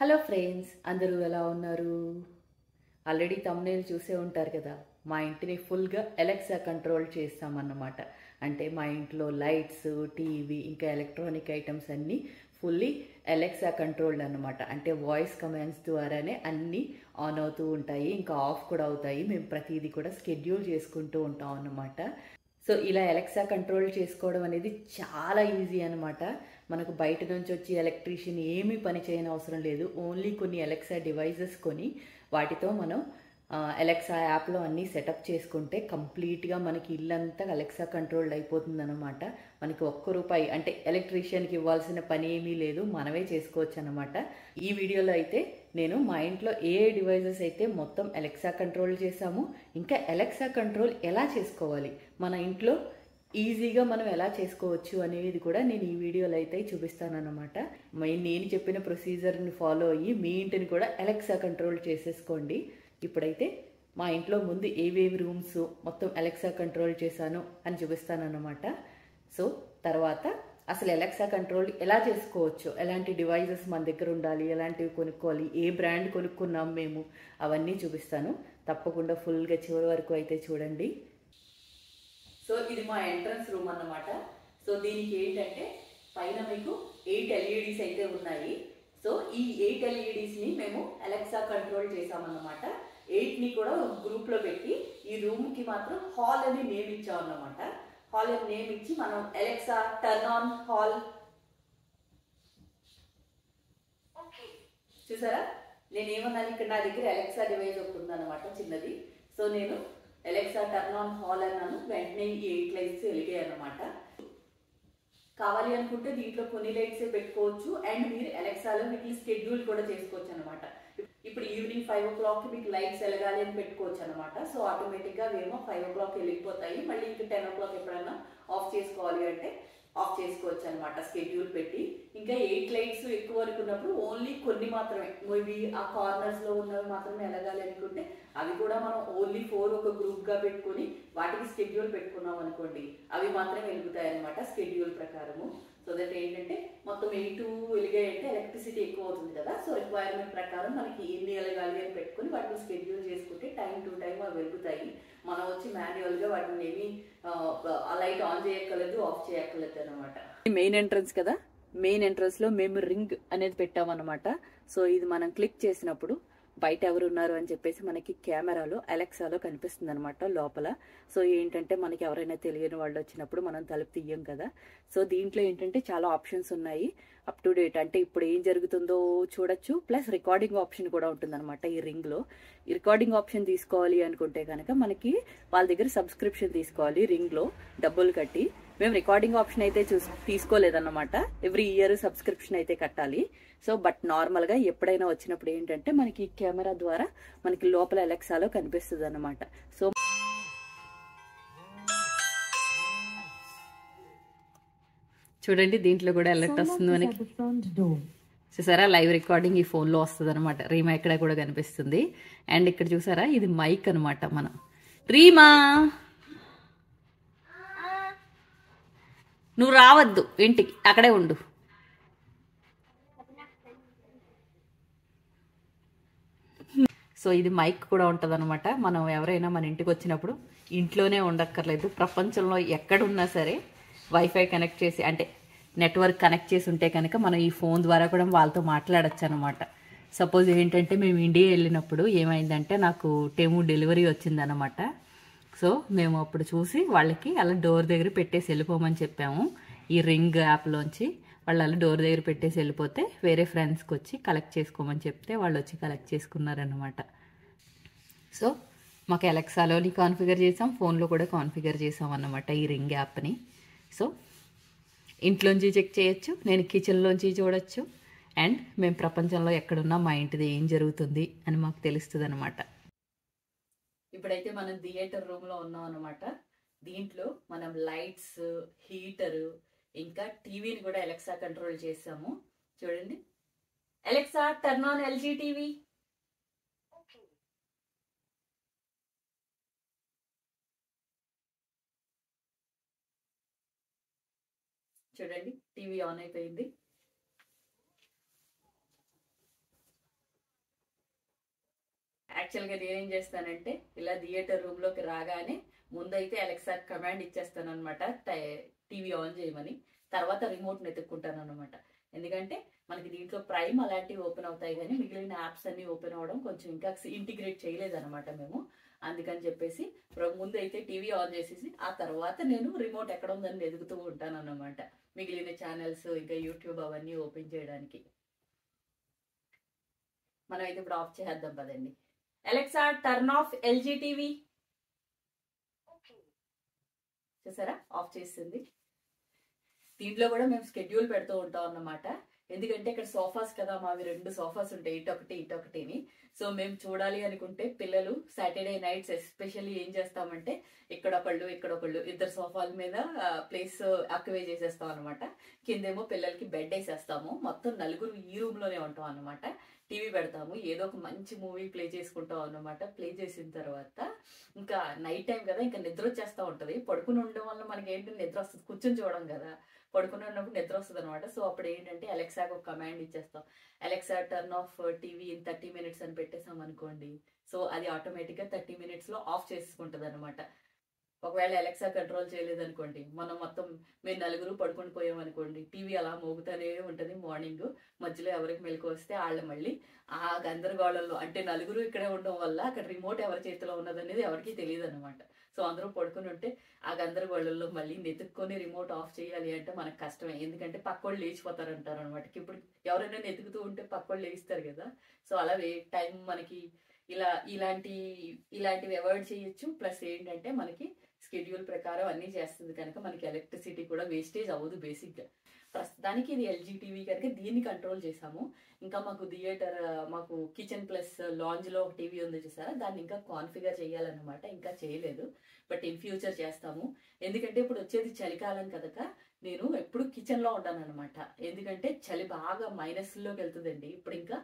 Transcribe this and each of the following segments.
Hello friends, అందరూ ఎలా ఉన్నారు? ఆల్రెడీ థంబ్నెయిల్ చూసే ఉంటారు కదా. మా ఇంటిని ఫుల్గా అలెక్సా కంట్రోల్ చేస్తామన్నమాట. అంటే మా ఇంట్లో లైట్స్, టీవీ ఇంకా ఎలక్ట్రానిక్ ఐటమ్స్ అన్నీ ఫుల్లీ అలెక్సా కంట్రోల్డ్ అన్నమాట. అంటే వాయిస్ కమాండ్స్ ద్వారానే అన్నీ ఆన్ అవుతూ ఉంటాయి, ఇంకా ఆఫ్ కూడా అవుతాయి. మేము ప్రతిదీ కూడా స్కెడ్యూల్ చేసుకుంటూ ఉంటాం అన్నమాట. సో ఇలా అలెక్సా కంట్రోల్ చేసుకోవడం అనేది చాలా ఈజీ అనమాట. మనకు బయట నుంచి వచ్చి ఎలక్ట్రీషియన్ ఏమీ పని చేయని అవసరం లేదు. ఓన్లీ కొన్ని అలెక్సా డివైజెస్ కొని వాటితో మనం అలెక్సా యాప్లో అన్నీ సెటప్ చేసుకుంటే కంప్లీట్గా మనకి ఇల్లంతా అలెక్సా కంట్రోల్డ్ అయిపోతుంది అనమాట. మనకి ₹1 అంటే ఎలక్ట్రీషియన్కి ఇవ్వాల్సిన పని ఏమీ లేదు, మనమే చేసుకోవచ్చు అనమాట. ఈ వీడియోలో అయితే నేను మా ఇంట్లో ఏ డివైజెస్ అయితే మొత్తం అలెక్సా కంట్రోల్ చేసామో, ఇంకా అలెక్సా కంట్రోల్ ఎలా చేసుకోవాలి, మన ఇంట్లో ఈజీగా మనం ఎలా చేసుకోవచ్చు అనేది కూడా నేను ఈ వీడియోలో అయితే చూపిస్తానన్నమాట. నేను చెప్పిన ప్రొసీజర్ని ఫాలో అయ్యి మీ ఇంటిని కూడా అలెక్సా కంట్రోల్ చేసేసుకోండి. ఇప్పుడైతే మా ఇంట్లో ముందు ఏవేవి రూమ్స్ మొత్తం అలెక్సా కంట్రోల్ చేశాను అని చూపిస్తానన్నమాట. సో తర్వాత అసలు అలెక్సా కంట్రోల్ ఎలా చేసుకోవచ్చు, ఎలాంటి డివైజెస్ మన దగ్గర ఉండాలి, ఎలాంటివి కొనుక్కోవాలి, ఏ బ్రాండ్ కొనుక్కున్నాం మేము, అవన్నీ చూపిస్తాను. తప్పకుండా ఫుల్గా చివరి వరకు అయితే చూడండి. సో ఇది మా ఎంట్రన్స్ రూమ్ అన్నమాట. సో దీనికి ఏంటంటే పైన మీకు 8 LEDs అయితే ఉన్నాయి. సో ఈ 8 LEDsని మేము అలెక్సా కంట్రోల్ చేసామన్నమాట. 8ని కూడా గ్రూప్లో పెట్టి ఈ రూమ్కి మాత్రం హాల్ అని నేమ్ ఇచ్చామన్నమాట. హాల్ అని నేమ్ ఇచ్చి మనం అలెక్సా టర్న్ ఆన్ హాల్, చూసారా నేనేమన్నాను, ఇక్కడ నా దగ్గర అలెక్సా డివైస్ ఒకటి ఉందన్నమాట చిన్నది. సో నేను అలెక్సా టర్న్ ఆన్ హాల్ అన్నాను, వెంటనే ఈ 8 లైట్స్ వెలిగాయి అన్నమాట. కావాలి అనుకుంటే దీంట్లో కొన్ని లైట్సే పెట్టుకోవచ్చు, అండ్ మీరు అలెక్సాలో వీటిని స్కెడ్యూల్ కూడా చేసుకోవచ్చు అనమాట. ఇప్పుడు ఈవినింగ్ 5 o'clock మీకు లైట్స్ వెలగాలి అని పెట్టుకోవచ్చు అనమాట. సో ఆటోమేటిక్గా అవేమో 5 o'clock వెళ్ళిపోతాయి. మళ్ళీ ఇంకా 10 o'clock ఎప్పుడైనా ఆఫ్ చేసుకోవాలి అంటే ఆఫ్ చేసుకోవచ్చు అనమాట స్కెడ్యూల్ పెట్టి. ఇంకా 8 లైట్స్ ఎక్కువ అనుకున్నప్పుడు ఓన్లీ కొన్ని మాత్రమే, మేబీ ఆ కార్నర్స్లో ఉన్నవి మాత్రమే వెలగాలి అనుకుంటే అవి కూడా మనం ఓన్లీ 4 ఒక గ్రూప్గా పెట్టుకుని వాటికి స్కెడ్యూల్ పెట్టుకున్నాం అనుకోండి, అవి మాత్రమే వెలుగుతాయి అనమాట స్కెడ్యూల్ ప్రకారము. సో దట్ ఏంటంటే మొత్తం 8 వెలిగాయంటే ఎలక్ట్రిసిటీ ఎక్కువ అవుతుంది కదా. సో రిక్వైర్మెంట్ ప్రకారం మనకి ఎన్ని వెలగాలి అని పెట్టుకుని వాటిని స్కెడ్యూల్ చేసుకుంటే టైం టు టైం అవి వెలుగుతాయి. మనం వచ్చి మాన్యువల్గా వాటిని ఏమి ఆ లైట్ ఆన్ చేయక్కర్లేదు, ఆఫ్ చేయక్కర్లేదు అనమాట. మెయిన్ ఎంట్రన్స్ కదా, మెయిన్ ఎంట్రన్స్ లో మేము రింగ్ అనేది పెట్టామన్నమాట. సో ఇది మనం క్లిక్ చేసినప్పుడు బయట ఎవరు ఉన్నారు అని చెప్పేసి మనకి కెమెరాలో అలెక్సాలో కనిపిస్తుంది అనమాట లోపల. సో ఏంటంటే మనకి ఎవరైనా తెలియని వాళ్ళు వచ్చినప్పుడు మనం తలుపు తీయం కదా. సో దీంట్లో ఏంటంటే చాలా ఆప్షన్స్ ఉన్నాయి, అప్ టు డేట్ అంటే ఇప్పుడు ఏం జరుగుతుందో చూడొచ్చు, ప్లస్ రికార్డింగ్ ఆప్షన్ కూడా ఉంటుందన్నమాట ఈ రింగ్లో. ఈ రికార్డింగ్ ఆప్షన్ తీసుకోవాలి అనుకుంటే కనుక మనకి వాళ్ళ దగ్గర సబ్స్క్రిప్షన్ తీసుకోవాలి రింగ్లో డబ్బులు కట్టి. మేము రికార్డింగ్ ఆప్షన్ అయితే తీసుకోలేదన్నమాట, ఎవ్రీ ఇయర్ సబ్స్క్రిప్షన్ అయితే కట్టాలి. సో బట్ నార్మల్గా ఎప్పుడైనా వచ్చినప్పుడు ఏంటంటే మనకి కెమెరా ద్వారా మనకి లోపల అలెక్సాలో కనిపిస్తుంది అన్నమాట. సో చూడండి దీంట్లో కూడా అలర్ట్ వస్తుంది మనకి, చూసారా లైవ్ రికార్డింగ్ ఈ ఫోన్లో వస్తుంది అనమాట. రీమా ఇక్కడ కూడా కనిపిస్తుంది. అండ్ ఇక్కడ చూసారా ఇది మైక్ అనమాట. మనం రీమా నువ్వు రావద్దు ఇంటికి, అక్కడే ఉండు. సో ఇది మైక్ కూడా ఉంటుంది అనమాట. మనం ఎవరైనా మన ఇంటికి వచ్చినప్పుడు ఇంట్లోనే ఉండక్కర్లేదు, ప్రపంచంలో ఎక్కడున్నా సరే వైఫై కనెక్ట్ చేసి అంటే నెట్వర్క్ కనెక్ట్ చేసి ఉంటే కనుక మనం ఈ ఫోన్ ద్వారా కూడా వాళ్ళతో మాట్లాడచ్చు అనమాట. సపోజ్ ఏంటంటే మేము ఇండియా వెళ్ళినప్పుడు ఏమైందంటే నాకు టెము డెలివరీ వచ్చిందనమాట. సో మేము అప్పుడు చూసి వాళ్ళకి అలా డోర్ దగ్గర పెట్టేసి వెళ్ళిపోమని చెప్పాము. ఈ రింగ్ యాప్లోంచి వాళ్ళు అలా డోర్ దగ్గర పెట్టేసి వెళ్ళిపోతే వేరే ఫ్రెండ్స్కి వచ్చి కలెక్ట్ చేసుకోమని చెప్తే వాళ్ళు వచ్చి కలెక్ట్ చేసుకున్నారనమాట. సో మాకు అలెక్సాలోని కాన్ఫిగర్ చేసాం, ఫోన్లో కూడా కాన్ఫిగర్ చేసాం అన్నమాట ఈ రింగ్ యాప్ని. సో ఇంట్లోంచి చెక్ చేయొచ్చు, నేను కిచెన్లోంచి చూడొచ్చు, అండ్ మేము ప్రపంచంలో ఎక్కడున్నా మా ఇంటిది ఏం జరుగుతుంది అని మాకు తెలుస్తుంది అనమాట. ఇప్పుడైతే మనం థియేటర్ రూమ్లో ఉన్నాం అనమాట. దీంట్లో మనం లైట్స్, హీటరు ఇంకా టీవీని కూడా అలెక్సా కంట్రోల్ చేసాము. చూడండి, Alexa turn on LG TV. చూడండి టీవీ ఆన్ అయిపోయింది. యాక్చువల్గా నేనేం చేస్తానంటే ఇలా థియేటర్ రూమ్లోకి రాగానే ముందైతే అలెక్సా కమాండ్ ఇచ్చేస్తాను అనమాట, టీవీ ఆన్ చేయమని. తర్వాత రిమోట్ని ఎత్తుక్కుంటాను అనమాట. ఎందుకంటే మనకి దీంట్లో ప్రైమ్ అలాంటివి ఓపెన్ అవుతాయి, కానీ మిగిలిన యాప్స్ అన్ని ఓపెన్ అవ్వడం కొంచెం ఇంకా ఇంటిగ్రేట్ చేయలేదన్నమాట మేము. అందుకని చెప్పేసి ముందు అయితే టీవీ ఆన్ చేసేసి ఆ తర్వాత నేను రిమోట్ ఎక్కడ ఉందని వెతుకుతూ ఉంటాను అన్నమాట, మిగిలిన ఛానల్స్ ఇంకా యూట్యూబ్ అవన్నీ ఓపెన్ చేయడానికి. మనం అయితే ఇప్పుడు ఆఫ్ చేద్దాం పదండి. Alexa turn of LG TV. చూసారా ఆఫ్ చేసింది. దీంట్లో కూడా మేము స్కెడ్యూల్ పెడుతూ ఉంటాం అన్నమాట. ఎందుకంటే ఇక్కడ సోఫాస్ కదా, మావి 2 సోఫాస్ ఉంటాయి, ఇటొకటి ఇటొకటిని. సో మేము చూడాలి అనుకుంటే పిల్లలు సాటర్డే నైట్స్ ఎస్పెషల్లీ ఏం చేస్తామంటే ఇక్కడొకళ్ళు 2 సోఫాల మీద ప్లేస్ ఆక్యుపై చేసేస్తాం అనమాట. కిందేమో పిల్లలకి బెడ్ వేసేస్తాము. మొత్తం 4 ఈ రూమ్ లోనే ఉంటాం అనమాట. టీవీ పెడతాము, ఏదో ఒక మంచి మూవీ ప్లే చేసుకుంటాం అన్నమాట. ప్లే చేసిన తర్వాత ఇంకా నైట్ టైం కదా, ఇంకా నిద్ర వచ్చేస్తూ ఉంటుంది. పడుకుని ఉండడం వల్ల మనకి ఏంటి నిద్ర వస్తుంది, కూర్చొని చూడడం కదా, పడుకుని ఉన్నప్పుడు నిద్ర వస్తుంది అనమాట. సో అప్పుడు ఏంటంటే అలెక్సాకి ఒక కమాండ్ ఇచ్చేస్తాం, Alexa turn of TV in 30 minutes అని పెట్టేసాం అనుకోండి. సో అది ఆటోమేటిక్గా 30 minutes లో ఆఫ్ చేసుకుంటుంది అనమాట. ఒకవేళ అలెక్సా కంట్రోల్ చేయలేదు అనుకోండి, మనం మొత్తం మేము 4 పడుకొని పోయాం అనుకోండి, టీవీ అలా మోగుతూనే ఉంటుంది. మార్నింగ్ మధ్యలో ఎవరికి మెలకు వస్తే వాళ్ళు మళ్ళీ ఆ గందరగోళంలో, అంటే 4 ఇక్కడే ఉండడం వల్ల అక్కడ రిమోట్ ఎవరి చేతిలో ఉన్నదనేది ఎవరికి తెలియదు అనమాట. సో అందరూ పడుకుని ఉంటే ఆ గందరగోళంలో మళ్ళీ నెతుక్కొని రిమోట్ ఆఫ్ చేయాలి అంటే మనకు కష్టమే. ఎందుకంటే పక్కోళ్ళు లేచిపోతారు అంటారు అనమాట. ఇప్పుడు ఎవరైనా నెతుకుతూ ఉంటే పక్కోళ్ళు లేస్తారు కదా. సో అలా టైం మనకి ఇలాంటివి అవాయిడ్ చేయొచ్చు. ప్లస్ ఏంటంటే మనకి స్కెడ్యూల్ ప్రకారం అన్నీ చేస్తుంది కనుక మనకి ఎలక్ట్రిసిటీ కూడా వేస్టేజ్ అవ్వదు బేసిక్గా. ప్రస్తుతానికి ఇది ఎల్జీ టీవీ కనుక దీన్ని కంట్రోల్ చేసాము. ఇంకా మాకు కిచెన్ ప్లస్ లాంజ్లో ఒక టీవీ ఉంది చూసారా, దాన్ని ఇంకా కాన్ఫిగర్ చేయాలన్నమాట. ఇంకా చేయలేదు, బట్ ఇన్ ఫ్యూచర్ చేస్తాము. ఎందుకంటే ఇప్పుడు వచ్చేది చలికాలం కనుక నేను ఎప్పుడు కిచెన్లో ఉంటాను అనమాట. ఎందుకంటే చలి బాగా మైనస్లోకి వెళ్తుందండి. ఇప్పుడు ఇంకా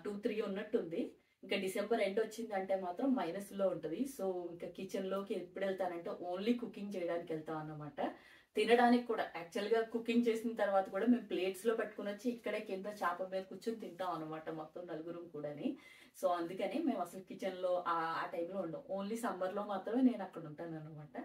2-3 ఉన్నట్టుంది. ఇంకా డిసెంబర్ ఎండ్ వచ్చిందంటే మాత్రం మైనస్లో ఉంటుంది. సో ఇంకా కిచెన్లోకి ఎప్పుడు వెళ్తానంటే ఓన్లీ కుకింగ్ చేయడానికి వెళ్తాం అన్నమాట. తినడానికి కూడా యాక్చువల్గా కుకింగ్ చేసిన తర్వాత కూడా మేము ప్లేట్స్లో పెట్టుకుని వచ్చి ఇక్కడే కింద చాప మీద కూర్చొని తింటాం అనమాట, మొత్తం 4 కూడాని. సో అందుకని మేము అసలు కిచెన్లో ఆ టైంలో ఉండం. ఓన్లీ సమ్మర్లో మాత్రమే నేను అక్కడ ఉంటాను అనమాట.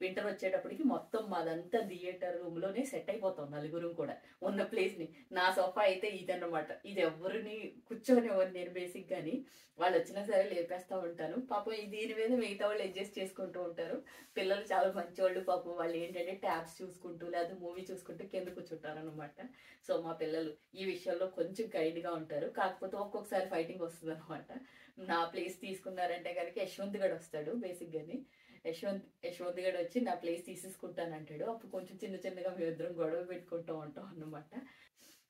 వింటర్ వచ్చేటప్పటికి మొత్తం మాదంతా థియేటర్ రూమ్లోనే సెట్ అయిపోతాం 4 కూడా ఉన్న ప్లేస్ని. నా సోఫా అయితే ఇదన్నమాట. ఇది ఎవరిని కూర్చొని నేను బేసిక్ గాని వాళ్ళు వచ్చినా సరే లేపేస్తూ ఉంటాను. పాపం దీని మీద మిగతా వాళ్ళు అడ్జస్ట్ చేసుకుంటూ ఉంటారు. పిల్లలు చాలా మంచివాళ్ళు పాపం. వాళ్ళు ఏంటంటే ట్యాబ్స్ చూసుకుంటూ లేదా మూవీ చూసుకుంటూ కింద కూర్చుంటారు అనమాట. సో మా పిల్లలు ఈ విషయంలో కొంచెం కైండ్గా ఉంటారు. కాకపోతే ఒక్కొక్కసారి ఫైటింగ్ వస్తుంది అనమాట. నా ప్లేస్ తీసుకున్నారంటే కనుక యశ్వంత్ గడు వస్తాడు బేసిక్గాని. యశ్వంత్ గడు వచ్చి నా ప్లేస్ తీసేసుకుంటానంటాడు. అప్పుడు కొంచెం చిన్నగా మేమిద్దరం గొడవ పెట్టుకుంటూ ఉంటాం అన్నమాట.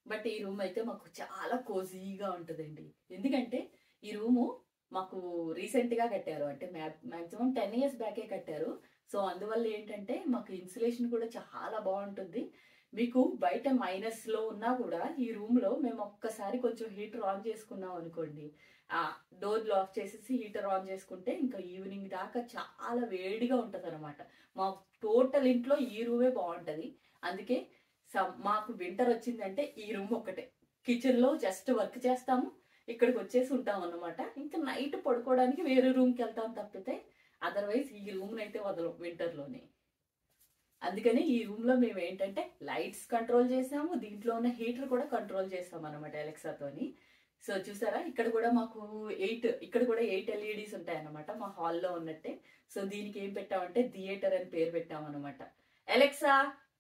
బట్ ఈ రూమ్ అయితే మాకు చాలా కోజీగా ఉంటుందండి. ఎందుకంటే ఈ రూము మాకు రీసెంట్గా కట్టారు, అంటే మ్యాక్సిమం 10 years బ్యాకే కట్టారు. సో అందువల్ల ఏంటంటే మాకు ఇన్సులేషన్ కూడా చాలా బాగుంటుంది. మీకు బయట మైనస్లో ఉన్నా కూడా ఈ రూమ్లో మేము ఒక్కసారి కొంచెం హీటర్ ఆన్ చేసుకున్నాం అనుకోండి, ఆ డోర్ లాక్ చేసేసి హీటర్ ఆన్ చేసుకుంటే ఇంకా ఈవినింగ్ దాకా చాలా వేడిగా ఉంటుంది అనమాట. మా టోటల్ ఇంట్లో ఈ రూమే బాగుంటుంది. అందుకే మాకు వింటర్ వచ్చిందంటే ఈ రూమ్ ఒకటే. కిచెన్లో జస్ట్ వర్క్ చేస్తాము, ఇక్కడికి వచ్చేసి ఉంటాం అన్నమాట. ఇంకా నైట్ పడుకోవడానికి వేరే రూమ్కి వెళ్తాం తప్పితే అదర్వైజ్ ఈ రూమ్ని అయితే వదలం వింటర్లోనే. అందుకని ఈ రూమ్లో మేము ఏంటంటే లైట్స్ కంట్రోల్ చేసాము, దీంట్లో ఉన్న హీటర్ కూడా కంట్రోల్ చేస్తాం అనమాట అలెక్సాతోని. సో చూసారా ఇక్కడ కూడా మాకు 8 LEDs ఉంటాయన్నమాట మా హాల్లో ఉన్నట్టే. సో దీనికి ఏం పెట్టామంటే థియేటర్ అని పేరు పెట్టామన్నమాట. Alexa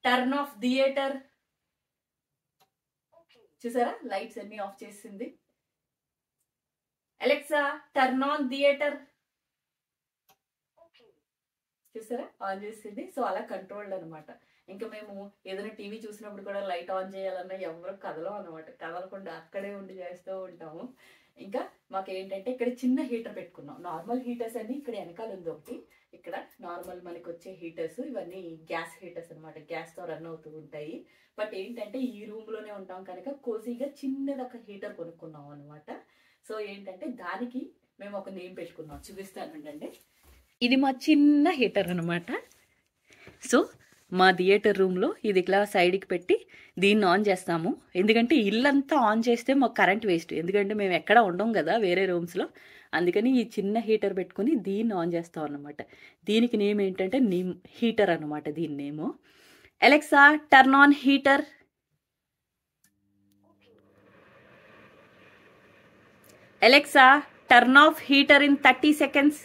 turn off theatre. చూసారా లైట్స్ అన్ని ఆఫ్ చేసింది. Alexa turn on theatre. చూసారా ఆన్ చేసింది. సో అలా కంట్రోల్డ్ అనమాట. ఇంకా మేము ఏదైనా టీవీ చూసినప్పుడు కూడా లైట్ ఆన్ చేయాలన్నా ఎవరు కదలం అనమాట. కదలకుండా అక్కడే ఉండి చేస్తూ ఉంటాము. ఇంకా మాకు ఏంటంటే ఇక్కడ చిన్న హీటర్ పెట్టుకున్నాం. నార్మల్ హీటర్స్ అన్ని ఇక్కడ వెనకాల ఉంది ఒకటి. ఇక్కడ నార్మల్ మనకి వచ్చే హీటర్స్ ఇవన్నీ గ్యాస్ హీటర్స్ అనమాట, గ్యాస్తో రన్ అవుతూ ఉంటాయి. బట్ ఏంటంటే ఈ రూమ్లోనే ఉంటాం కనుక కోసీగా చిన్నది ఒక హీటర్ కొనుక్కున్నాం అనమాట. సో ఏంటంటే దానికి మేము ఒక నేమ్ పెట్టుకున్నాం, చూపిస్తానండి. ఇది మా చిన్న హీటర్ అనమాట. సో మా థియేటర్ రూమ్లో ఇది ఇట్లా సైడ్కి పెట్టి దీన్ని ఆన్ చేస్తాము. ఎందుకంటే ఇల్లంతా ఆన్ చేస్తే మాకు కరెంట్ వేస్ట్, ఎందుకంటే మేము ఎక్కడ ఉండం కదా వేరే రూమ్స్లో. అందుకని ఈ చిన్న హీటర్ పెట్టుకుని దీన్ని ఆన్ చేస్తాం అన్నమాట. దీనికి నేమ్ ఏంటంటే హీటర్ అన్నమాట. దీని name Alexa turn on heater. Alexa turn off heater in 30 seconds.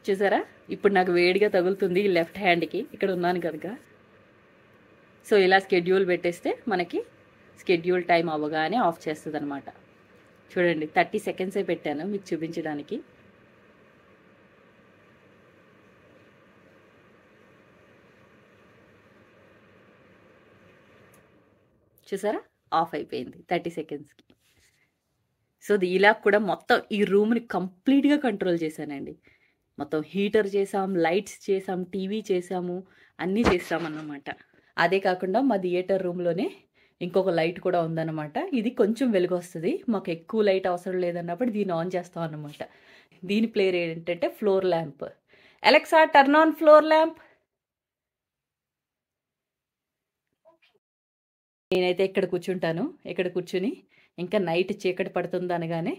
చూసారా, ఇప్పుడు నాకు వేడిగా తగులుతుంది లెఫ్ట్ హ్యాండ్కి, ఇక్కడ ఉన్నాను కనుక. సో ఇలా స్కెడ్యూల్ పెట్టేస్తే మనకి స్కెడ్యూల్ టైం అవ్వగానే ఆఫ్ చేస్తుంది అనమాట. చూడండి 30 seconds పెట్టాను మీకు చూపించడానికి. చూసారా, ఆఫ్ అయిపోయింది 30 secondsకి. సో ఇలా కూడా మొత్తం ఈ రూమ్ని కంప్లీట్గా కంట్రోల్ చేశానండి. మొత్తం హీటర్ చేసాం, లైట్స్ చేసాం, టీవీ చేసాము, అన్నీ చేసామన్నమాట. అదే కాకుండా మా థియేటర్ రూమ్లోనే ఇంకొక లైట్ కూడా ఉందన్నమాట. ఇది కొంచెం వెలుగు వస్తుంది, మాకు ఎక్కువ లైట్ అవసరం లేదన్నప్పుడు దీన్ని ఆన్ చేస్తాం అన్నమాట. దీని ప్లేర్ ఏంటంటే floor lamp. Alexa turn on floor lamp. నేనైతే ఇక్కడ కూర్చుంటాను. ఇక్కడ కూర్చుని ఇంకా నైట్ చీకటి పడుతుంది అనగానే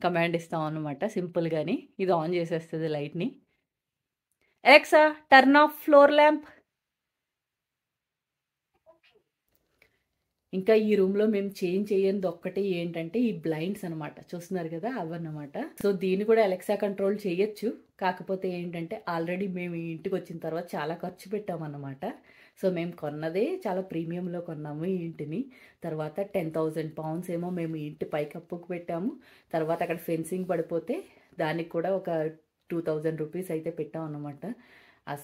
కమాండ్ ఇస్తాం అన్నమాట. సింపుల్గాని ఇది ఆన్ చేసేస్తుంది లైట్ని. Alexa turn off floor lamp. ఇంకా ఈ రూమ్లో మేము చేంజ్ చేయనిది ఒక్కటి ఏంటంటే ఈ బ్లైండ్స్ అనమాట. చూస్తున్నారు కదా, అవన్నమాట. సో దీన్ని కూడా అలెక్సా కంట్రోల్ చేయొచ్చు. కాకపోతే ఏంటంటే ఆల్రెడీ మేము ఈ ఇంటికి వచ్చిన తర్వాత చాలా ఖర్చు పెట్టామన్నమాట. సో మేము కొన్నదే చాలా ప్రీమియంలో కొన్నాము ఈ ఇంటిని. తర్వాత 10,000 pounds ఏమో మేము ఈ ఇంటి పైకప్పుకు పెట్టాము. తర్వాత అక్కడ ఫెన్సింగ్ పడిపోతే దానికి కూడా ఒక 2,000 rupees అయితే పెట్టాం అన్నమాట.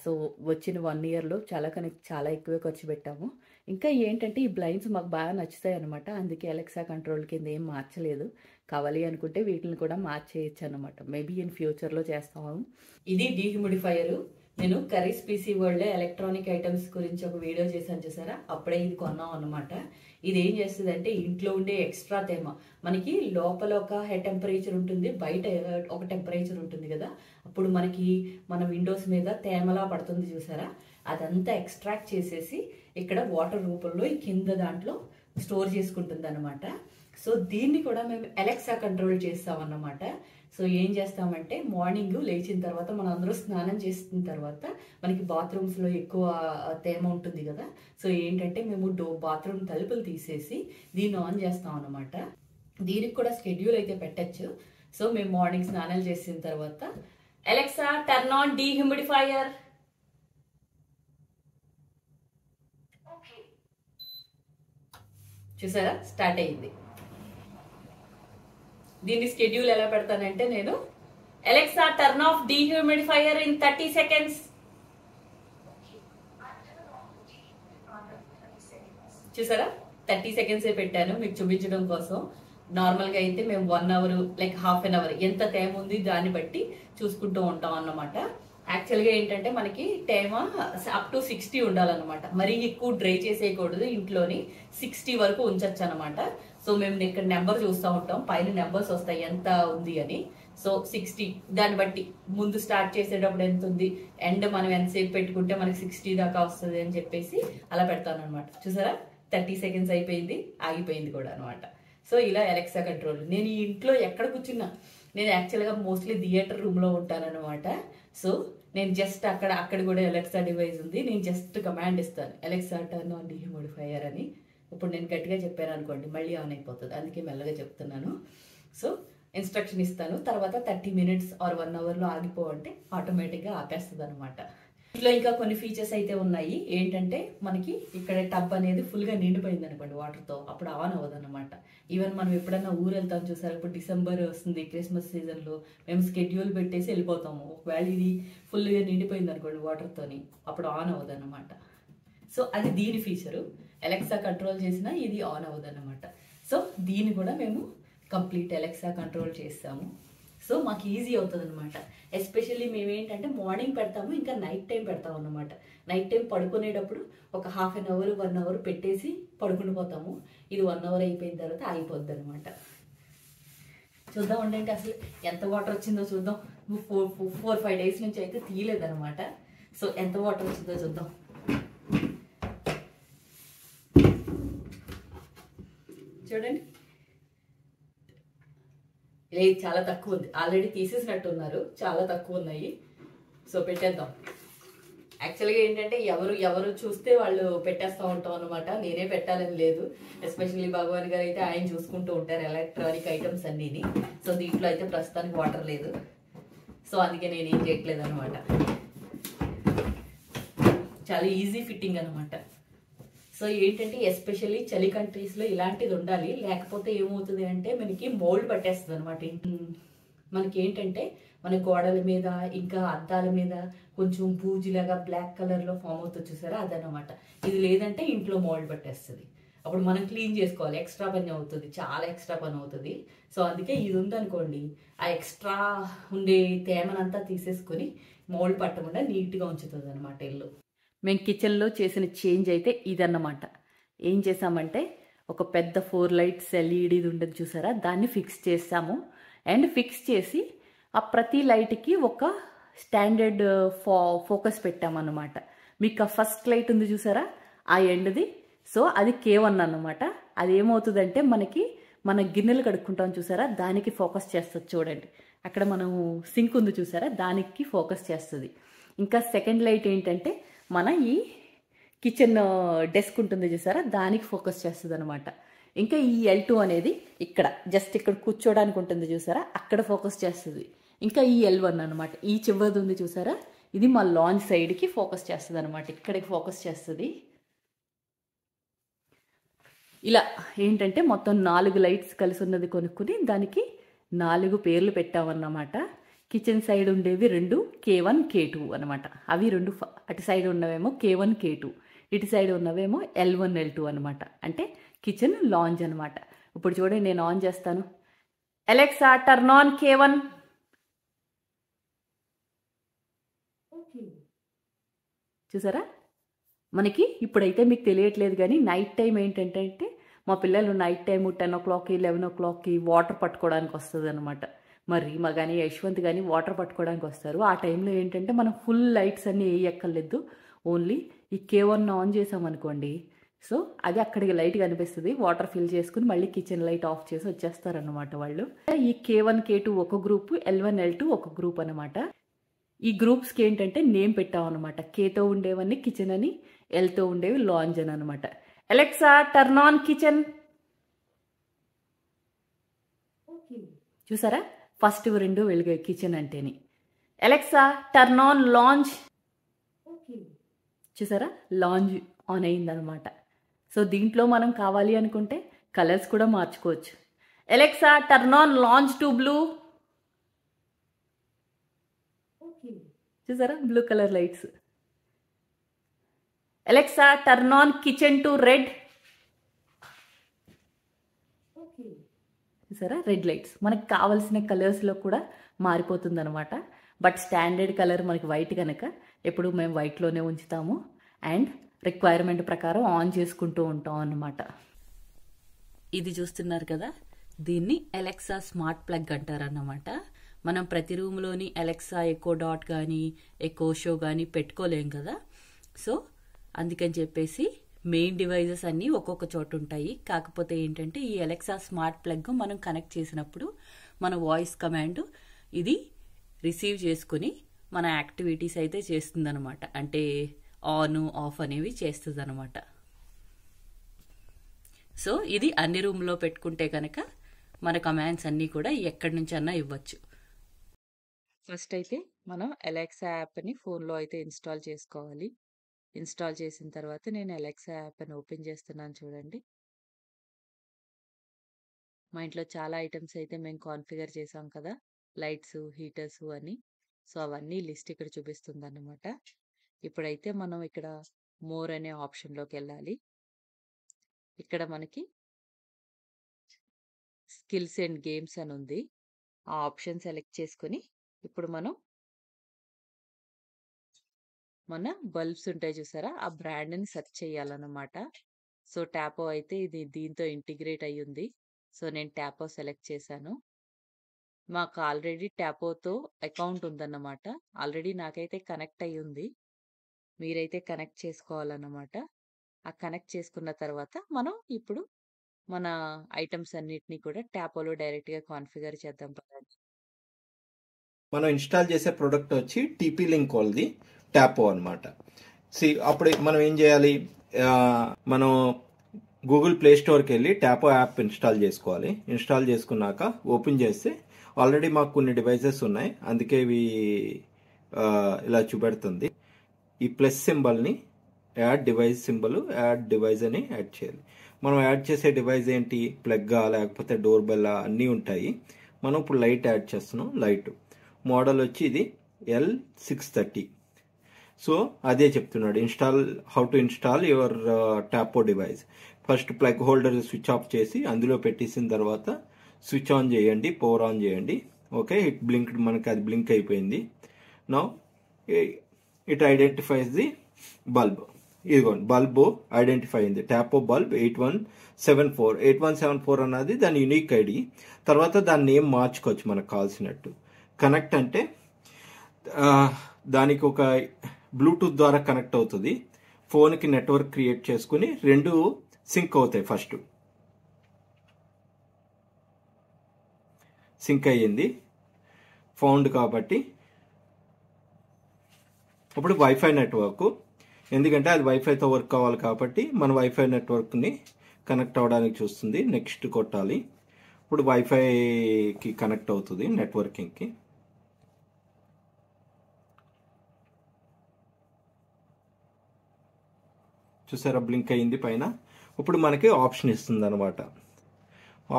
సో వచ్చిన 1 yearలో చాలా ఎక్కువ ఖర్చు పెట్టాము. ఇంకా ఏంటంటే ఈ బ్లైండ్స్ మాకు బాగా నచ్చుతాయి అనమాట. అందుకే అలెక్సా కంట్రోల్ కింద ఏం మార్చలేదు. కావాలి అనుకుంటే వీటిని కూడా మార్చేయచ్చు అనమాట. మేబీ ఇన్ ఫ్యూచర్లో చేస్తాము. ఇది డీహ్యూమిడిఫైయర్. నేను curries PC world electronic items గురించి ఒక వీడియో చేశాను చూసారా, అప్పుడే ఇది కొన్నాం అనమాట. ఇది ఏం చేస్తుంది అంటే ఇంట్లో ఉండే ఎక్స్ట్రా తేమ, మనకి లోపల ఒక టెంపరేచర్ ఉంటుంది, బయట ఒక టెంపరేచర్ ఉంటుంది కదా, అప్పుడు మనకి మన విండోస్ మీద తేమలా పడుతుంది చూసారా, అదంతా ఎక్స్ట్రాక్ట్ చేసేసి ఇక్కడ వాటర్ రూపంలో ఈ కింద దాంట్లో స్టోర్ చేసుకుంటుంది అనమాట. సో దీన్ని కూడా మేము అలెక్సా కంట్రోల్ చేస్తామన్నమాట. సో ఏం చేస్తామంటే మార్నింగ్ లేచిన తర్వాత మనం అందరూ స్నానం చేసిన తర్వాత మనకి బాత్రూమ్స్లో ఎక్కువ తేమ ఉంటుంది కదా. సో ఏంటంటే మేము బాత్రూమ్ తలుపులు తీసేసి దీన్ని ఆన్ చేస్తాం అన్నమాట. దీనికి కూడా షెడ్యూల్ అయితే పెట్టచ్చు. సో మేము మార్నింగ్ స్నానాలు చేసిన తర్వాత అలెక్సా టర్న్ ఆన్ డీహ్యూమిడిఫైయర్. చూసారా, స్టార్ట్ అయింది. దీన్ని షెడ్యూల్ ఎలా పెడతానంటే నేను Alexa turn of dehumidifier in 30 seconds. చూసారా, 30 seconds పెట్టాను మీకు చూపించడం కోసం. నార్మల్గా అయితే మేము 1 hour like half an hour ఎంత తేమ ఉంది దాన్ని బట్టి చూసుకుంటూ ఉంటాం అన్నమాట. యాక్చువల్గా ఏంటంటే మనకి తేమ అప్ టు 60 ఉండాలన్నమాట. మరీ ఎక్కువ డ్రై చేసేయకూడదు, ఇంట్లోని 60 వరకు ఉంచచ్చు అనమాట. సో మేము ఇక్కడ నెంబర్ చూస్తూ ఉంటాం, పైన నెంబర్స్ వస్తాయి ఎంత ఉంది అని. సో 60 దాన్ని బట్టి ముందు స్టార్ట్ చేసేటప్పుడు ఎంత ఉంది, ఎండ్ మనం ఎంతసేపు పెట్టుకుంటే మనకి 60 దాకా వస్తుంది అని చెప్పేసి అలా పెడతాను అనమాట. చూసారా, 30 seconds అయిపోయింది, ఆగిపోయింది కూడా అనమాట. సో ఇలా అలెక్సా కంట్రోల్. నేను ఈ ఇంట్లో ఎక్కడ కూర్చున్నా, నేను యాక్చువల్గా మోస్ట్లీ థియేటర్ రూమ్లో ఉంటాను అనమాట. సో నేను జస్ట్ అక్కడ కూడా అలెక్సా డివైస్ ఉంది, నేను జస్ట్ కమాండ్ ఇస్తాను అలెక్సా టర్న్ ఆన్ డీహ్యూమిడిఫైయర్ అని. ఇప్పుడు నేను గట్టిగా చెప్పాను అనుకోండి మళ్ళీ ఆన్ అయిపోతుంది, అందుకే మెల్లగా చెప్తున్నాను. సో ఇన్స్ట్రక్షన్ ఇస్తాను, తర్వాత 30 minutes ఆర్ 1 hourలో ఆగిపోవంటే ఆటోమేటిక్గా ఆపేస్తుంది అనమాట. ఇంట్లో ఇంకా కొన్ని ఫీచర్స్ అయితే ఉన్నాయి. ఏంటంటే మనకి ఇక్కడ టబ్ అనేది ఫుల్గా నిండిపోయింది అనుకోండి వాటర్తో, అప్పుడు ఆన్ అవ్వదు అనమాట. ఈవెన్ మనం ఎప్పుడైనా ఊరు వెళ్తాం చూసారు, ఇప్పుడు డిసెంబర్ వస్తుంది, క్రిస్మస్ సీజన్లో మేము షెడ్యూల్ పెట్టేసి వెళ్ళిపోతాము. ఒకవేళ ఇది ఫుల్గా నిండిపోయింది అనుకోండి వాటర్తోని, అప్పుడు ఆన్ అవ్వదు అనమాట. సో అది దీని ఫీచరు. అలెక్సా కంట్రోల్ చేసినా ఇది ఆన్ అవ్వదు అనమాట. సో దీన్ని కూడా మేము కంప్లీట్ అలెక్సా కంట్రోల్ చేస్తాము. సో మాకు ఈజీ అవుతుంది అనమాట. ఎస్పెషల్లీ మేము ఏంటంటే మార్నింగ్ పెడతాము, ఇంకా నైట్ టైం పెడతాము అన్నమాట. నైట్ టైం పడుకునేటప్పుడు ఒక హాఫ్ అన్ అవర్ 1 hour పెట్టేసి పడుకుని పోతాము. ఇది 1 hour అయిపోయిన తర్వాత ఆగిపోద్ది అనమాట. చూద్దాం ఉండండి అసలు ఎంత వాటర్ వచ్చిందో చూద్దాం. 4-5 డేస్ నుంచి అయితే తీయలేదన్నమాట. సో ఎంత వాటర్ వచ్చిందో చూద్దాం. చూడండి, లేదు చాలా తక్కువ ఉంది. ఆల్రెడీ తీసేసినట్టు ఉన్నారు, చాలా తక్కువ ఉన్నాయి. సో పెట్టేద్దాం. యాక్చువల్గా ఏంటంటే ఎవరు చూస్తే వాళ్ళు పెట్టేస్తూ ఉంటాం అనమాట. నేనే పెట్టాలని లేదు. ఎస్పెషల్లీ భగవాన్ గారు అయితే ఆయన చూసుకుంటూ ఉంటారు ఎలక్ట్రానిక్ ఐటమ్స్ అన్నీని. సో దీంట్లో అయితే ప్రస్తుతానికి వాటర్ లేదు. సో అందుకే నేను ఏం చేయట్లేదు అనమాట. చాలా ఈజీ ఫిట్టింగ్ అనమాట. సో ఏంటంటే ఎస్పెషల్లీ చలి కంట్రీస్లో ఇలాంటిది ఉండాలి. లేకపోతే ఏమవుతుంది అంటే మనకి మోల్డ్ పట్టేస్తుంది అనమాట. మనకి ఏంటంటే మన గోడల మీద ఇంకా అద్దాల మీద కొంచెం బూజులాగా బ్లాక్ కలర్లో ఫామ్ అవుతుంది చూసారా, అదనమాట. ఇది లేదంటే ఇంట్లో మోల్డ్ పట్టేస్తుంది. అప్పుడు మనం క్లీన్ చేసుకోవాలి, ఎక్స్ట్రా పని అవుతుంది, చాలా ఎక్స్ట్రా పని అవుతుంది. సో అందుకే ఇది ఉందనుకోండి, ఆ ఎక్స్ట్రా ఉండే తేమనంతా తీసేసుకొని మోల్డ్ పట్టకుండా నీట్గా ఉంచుతుంది అనమాట ఇల్లు. మేము కిచెన్లో చేసిన చేంజ్ అయితే ఇదన్నమాట. ఏం చేసామంటే ఒక పెద్ద 4 లైట్స్ ఎల్ఈడిది ఉండదు చూసారా, దాన్ని ఫిక్స్ చేసాము. అండ్ ఫిక్స్ చేసి ఆ ప్రతి లైట్కి ఒక స్టాండర్డ్ ఫోకస్ పెట్టామన్నమాట. మీకు ఆ ఫస్ట్ లైట్ ఉంది చూసారా, ఆ ఎండ్ది. సో అది K1 అన్నమాట. అది ఏమవుతుందంటే మన గిన్నెలు కడుక్కుంటాం చూసారా, దానికి ఫోకస్ చేస్తుంది. చూడండి అక్కడ మనం సింక్ ఉంది చూసారా, దానికి ఫోకస్ చేస్తుంది. ఇంకా సెకండ్ లైట్ ఏంటంటే మన ఈ కిచెన్ డెస్క్ ఉంటుంది చూసారా, దానికి ఫోకస్ చేస్తుంది అనమాట. ఇంకా ఈ L2 అనేది ఇక్కడ జస్ట్ ఇక్కడ కూర్చోడానికి ఉంటుంది చూసారా, అక్కడ ఫోకస్ చేస్తుంది. ఇంకా ఈ L1 అనమాట, ఈ చివరిది ఉంది చూసారా, ఇది మా లాంజ్ సైడ్కి ఫోకస్ చేస్తుంది అనమాట. ఇక్కడికి ఫోకస్ చేస్తుంది. ఇలా ఏంటంటే మొత్తం 4 లైట్స్ కలిసి ఉన్నది కొనుక్కుని దానికి 4 పేర్లు పెట్టామన్నమాట. కిచెన్ సైడ్ ఉండేవి 2 K1 K2 అనమాట. అవి 2 అటు సైడ్ ఉన్నవేమో K1 K2, ఇటు సైడ్ ఉన్నవేమో L1 L2 అనమాట. అంటే కిచెన్ లాంజ్ అనమాట. ఇప్పుడు చూడండి, నేను ఆన్ చేస్తాను. Alexa turn on K1. చూసారా, మనకి ఇప్పుడైతే మీకు తెలియట్లేదు కానీ నైట్ టైం ఏంటంటే మా పిల్లలు night time 10 o'clock 11 o'clock water పట్టుకోవడానికి వస్తుంది అనమాట. మరి రీమా కానీ యశ్వంత్ కానీ వాటర్ పట్టుకోవడానికి వస్తారు. ఆ టైంలో ఏంటంటే మనం ఫుల్ లైట్స్ అన్నీ వేయక్కర్లేదు. ఓన్లీ ఈ K1 ఆన్ చేసామనుకోండి, సో అది అక్కడికి లైట్ కనిపిస్తుంది. వాటర్ ఫిల్ చేసుకుని మళ్ళీ కిచెన్ లైట్ ఆఫ్ చేసి వచ్చేస్తారనమాట వాళ్ళు. ఈ K1 K2 ఒక గ్రూప్, L1 L2 ఒక గ్రూప్ అనమాట. ఈ గ్రూప్స్కి ఏంటంటే నేమ్ పెట్టామన్నమాట. Kతో ఉండేవన్నీ కిచెన్ అని, Lతో ఉండేవి లాంజ్ అని అనమాట. Alexa turn on kitchen. చూసారా, ఫస్ట్ 2 వెలిగాయి కిచెన్ అంటేని. Alexa turn on lounge. చూసారా, లాంజ్ ఆన్ అయిందనమాట. సో దీంట్లో మనం కావాలి అనుకుంటే కలర్స్ కూడా మార్చుకోవచ్చు. Alexa turn on lounge to blue. చూసారా, blue colour lights. Alexa turn on kitchen to red. చూసారా, రెడ్ లైట్స్. మనకు కావాల్సిన కలర్స్లో కూడా మారిపోతుంది అనమాట. బట్ స్టాండర్డ్ కలర్ మనకి వైట్ కనుక ఎప్పుడు మేము వైట్లోనే ఉంచుతాము. అండ్ రిక్వైర్మెంట్ ప్రకారం ఆన్ చేసుకుంటూ ఉంటాం అన్నమాట. ఇది చూస్తున్నారు కదా, దీన్ని అలెక్సా స్మార్ట్ ప్లగ్ అంటారన్నమాట. మనం ప్రతి రూమ్లోని అలెక్సా ఎకో డాట్ కానీ ఎకో షో కానీ పెట్టుకోలేం కదా. సో అందుకని చెప్పేసి మెయిన్ డివైజెస్ అన్నీ ఒక్కొక్క చోట ఉంటాయి. కాకపోతే ఏంటంటే ఈ అలెక్సా స్మార్ట్ ప్లగ్ మనం కనెక్ట్ చేసినప్పుడు మన వాయిస్ కమాండ్ ఇది రిసీవ్ చేసుకుని మన యాక్టివిటీస్ అయితే చేస్తుందన్నమాట. అంటే ఆన్ ఆఫ్ అనేవి చేస్తుంది అనమాట. సో ఇది అన్ని రూమ్లో పెట్టుకుంటే కనుక మన కమాండ్స్ అన్నీ కూడా ఎక్కడి నుంచి అన్నా ఇవ్వచ్చు. ఫస్ట్ అయితే మనం అలెక్సా యాప్ని ఫోన్లో అయితే ఇన్స్టాల్ చేసుకోవాలి. ఇన్స్టాల్ చేసిన తర్వాత నేను అలెక్సా యాప్ని ఓపెన్ చేస్తున్నాను. చూడండి, మా ఇంట్లో చాలా ఐటమ్స్ అయితే మేము కాన్ఫిగర్ చేసాం కదా, లైట్స్, హీటర్స్ అని. సో అవన్నీ లిస్ట్ ఇక్కడ చూపిస్తుంది అన్నమాట. ఇప్పుడైతే మనం ఇక్కడ మోర్ అనే ఆప్షన్లోకి వెళ్ళాలి. ఇక్కడ మనకి స్కిల్స్ అండ్ గేమ్స్ అని ఉంది. ఆ ఆప్షన్ సెలెక్ట్ చేసుకొని ఇప్పుడు మనం మన బల్బ్స్ ఉంటాయి చూసారా, ఆ బ్రాండ్ని సెర్చ్ చేయాలన్నమాట. సో టాపో అయితే ఇది దీంతో ఇంటిగ్రేట్ అయ్యి ఉంది. సో నేను టాపో సెలెక్ట్ చేశాను. మాకు ఆల్రెడీ ట్యాపోతో అకౌంట్ ఉందన్నమాట. ఆల్రెడీ నాకైతే కనెక్ట్ అయ్యి ఉంది. మీరైతే కనెక్ట్ చేసుకోవాలన్నమాట. ఆ కనెక్ట్ చేసుకున్న తర్వాత మనం ఇప్పుడు మన ఐటెమ్స్ అన్నిటిని కూడా ట్యాపోలో డైరెక్ట్‌గా కాన్ఫిగర్ చేద్దాం పదండి. మనం ఇన్స్టాల్ చేసే ప్రోడక్ట్ వచ్చి టీపీ లింక్ వాళ్ళది ట్యాపో అనమాట. అప్పుడు మనం ఏం చేయాలి, మనం గూగుల్ ప్లే స్టోర్కి వెళ్ళి ట్యాపో యాప్ ఇన్స్టాల్ చేసుకోవాలి. ఇన్స్టాల్ చేసుకున్నాక ఓపెన్ చేస్తే ఆల్రెడీ మాకు కొన్ని డివైజెస్ ఉన్నాయి, అందుకే ఇవి ఇలా చూపెడుతుంది. ఈ ప్లస్ సింబల్ని add device symbol add device అని యాడ్ చేయాలి. మనం యాడ్ చేసే డివైస్ ఏంటి, ప్లగ్గా లేకపోతే డోర్ బెల్లా అన్నీ ఉంటాయి. మనం ఇప్పుడు లైట్ యాడ్ చేస్తున్నాం. లైట్ మోడల్ వచ్చి ఇది L630. సో అదే చెప్తున్నాడు, how to install your Tapo device. First plug holder switch off చేసి అందులో పెట్టేసిన తర్వాత స్విచ్ ఆన్ చేయండి, పవర్ ఆన్ చేయండి. ఓకే, ఇట్ బ్లింక్, మనకి అది బ్లింక్ అయిపోయింది. Now it identifies the bulb. ఇదిగోండి, బల్బ్ ఐడెంటిఫై అయింది, ట్యాపో బల్బ్ 8174 అన్నది దాని యూనిక్ ఐడి. తర్వాత దాన్ని నేమ్ మార్చుకోవచ్చు మనకు కావాల్సినట్టు. కనెక్ట్ అంటే దానికి ఒక బ్లూటూత్ ద్వారా కనెక్ట్ అవుతుంది. ఫోన్కి నెట్వర్క్ క్రియేట్ చేసుకుని రెండు సింక్ అవుతాయి. ఫస్ట్ సింక్ అయ్యింది, ఫౌండ్ కాబట్టి ఇప్పుడు వైఫై నెట్వర్క్, ఎందుకంటే అది వైఫైతో వర్క్ కావాలి కాబట్టి మన వైఫై నెట్వర్క్ని కనెక్ట్ అవ్వడానికి చూస్తుంది. నెక్స్ట్ కొట్టాలి. ఇప్పుడు వైఫైకి కనెక్ట్ అవుతుంది నెట్వర్కింగ్కి. చూసారా, బ్లింక్ అయ్యింది పైన. ఇప్పుడు మనకి ఆప్షన్ ఇస్తుంది అనమాట.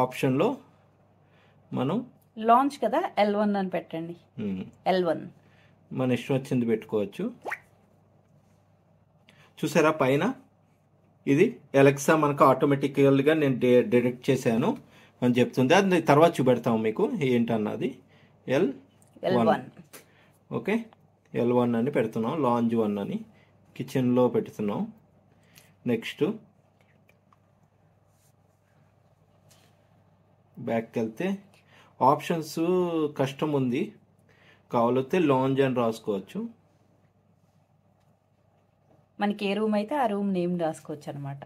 ఆప్షన్లో మనం లాంచ్ కదా, L1 అని పెట్టండి. L1 మన ఇష్టం వచ్చింది పెట్టుకోవచ్చు. చూసారా పైన ఇది ఎలెక్సా మనకు ఆటోమేటికల్గా నేను డిటెక్ట్ చేశాను అని చెప్తుంది. అది తర్వాత చూపెడతాము మీకు ఏంటన్నది. L1 ఓకే, L1 అని పెడుతున్నాం. లాంచ్ 1 అని కిచెన్లో పెడుతున్నాం. నెక్స్ట్ బ్యాక్కి వెళ్తే ఆప్షన్స్ కష్టం ఉంది, కావాలంటే లాంచ్ అని రాసుకోవచ్చు. మనకి ఏ రూమ్ అయితే ఆ రూమ్ నేమ్ రాసుకోవచ్చు అనమాట.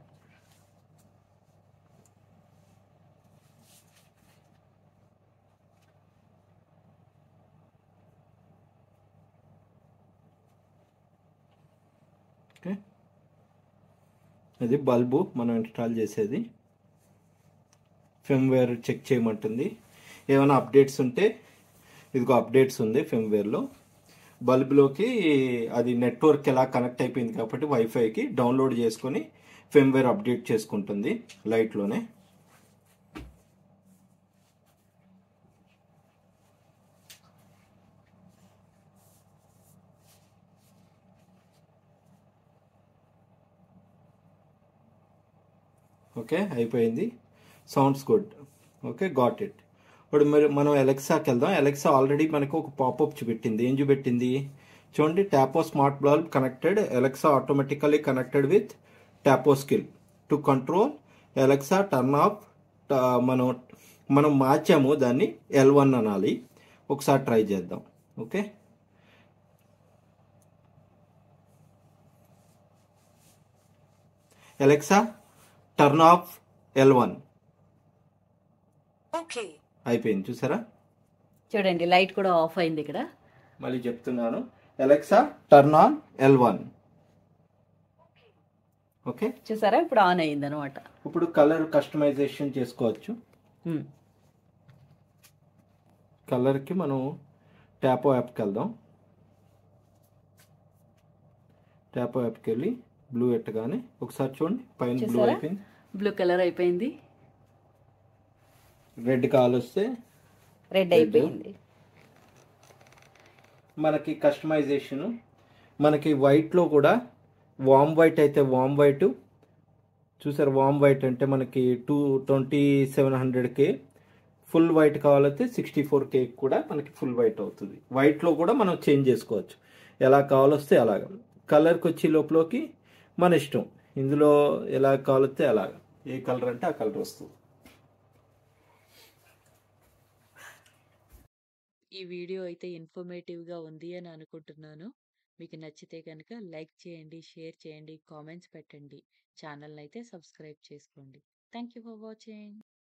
ఓకే, అది బల్బు మనం ఇన్స్టాల్ చేసేది. ఫిమ్వేర్ చెక్ చేయమంటుంది. ఏమైనా అప్డేట్స్ ఉంటే ఇదిగో అప్డేట్స్ ఉంది ఫిమ్వేర్లో. బల్బ్లోకి అది నెట్వర్క్ ఎలా కనెక్ట్ అయిపోయింది కాబట్టి వైఫైకి డౌన్లోడ్ చేసుకొని ఫిమ్వేర్ అప్డేట్ చేసుకుంటుంది లైట్లోనే. ఓకే, అయిపోయింది. Sounds good. Okay, got it. ఇప్పుడు మనం ఎలెక్సాకి వెళ్దాం. ఎలెక్సా ఆల్రెడీ మనకు ఒక పాపప్ చూపెట్టింది. ఏం చూపెట్టింది చూడండి, Tapo smart bulb connected, Alexa automatically connected with Tapo skill to control Alexa turn off. మనం మార్చాము దాన్ని, L1 అనాలి. ఒకసారి ట్రై చేద్దాం. Okay, Alexa turn off L1. Okay, అయిపోయింది. చూసారా, చూడండి లైట్ కూడా ఆఫ్ అయింది ఇక్కడ. మళ్ళీ చెప్తున్నాను, Alexa turn on L1. Okay, చూసారా ఇప్పుడు ఆన్ అయింది అనమాట. ఇప్పుడు కలర్ కస్టమైజేషన్ చేసుకోవచ్చు. కలర్కి మనం ట్యాపో యాప్కి వెళ్దాం. ట్యాపో యాప్కి వెళ్ళి బ్లూ ఎట్టగానే ఒకసారి చూడండి పైన బ్లూ అయిపోయింది, బ్లూ కలర్ అయిపోయింది. రెడ్ కాలొస్తే రెడ్ అయిపోయింది. మనకి కస్టమైజేషన్ మనకి వైట్లో కూడా వామ్ వైట్ అయితే వామ్ వైట్. చూసారు, వామ్ వైట్ అంటే మనకి 2700K. ఫుల్ వైట్ కావాలంటే 64K కూడా మనకి ఫుల్ వైట్ అవుతుంది. వైట్లో కూడా మనం చేంజ్ చేసుకోవచ్చు, ఎలా కావాలొస్తే అలాగ. కలర్కి వచ్చి లోపలికి మన ఇష్టం, ఇందులో ఎలా కావాలొస్తే అలాగ, ఏ కలర్ అంటే ఆ కలర్ వస్తుంది. ఈ వీడియో అయితే ఇన్ఫర్మేటివ్‌గా ఉంది అని అనుకుంటున్నాను. మీకు నచ్చితే గనక లైక్ చేయండి, షేర్ చేయండి, కామెంట్స్ పెట్టండి. ఛానెల్‌నయితే సబ్స్క్రైబ్ చేసుకోండి. Thank you for watching.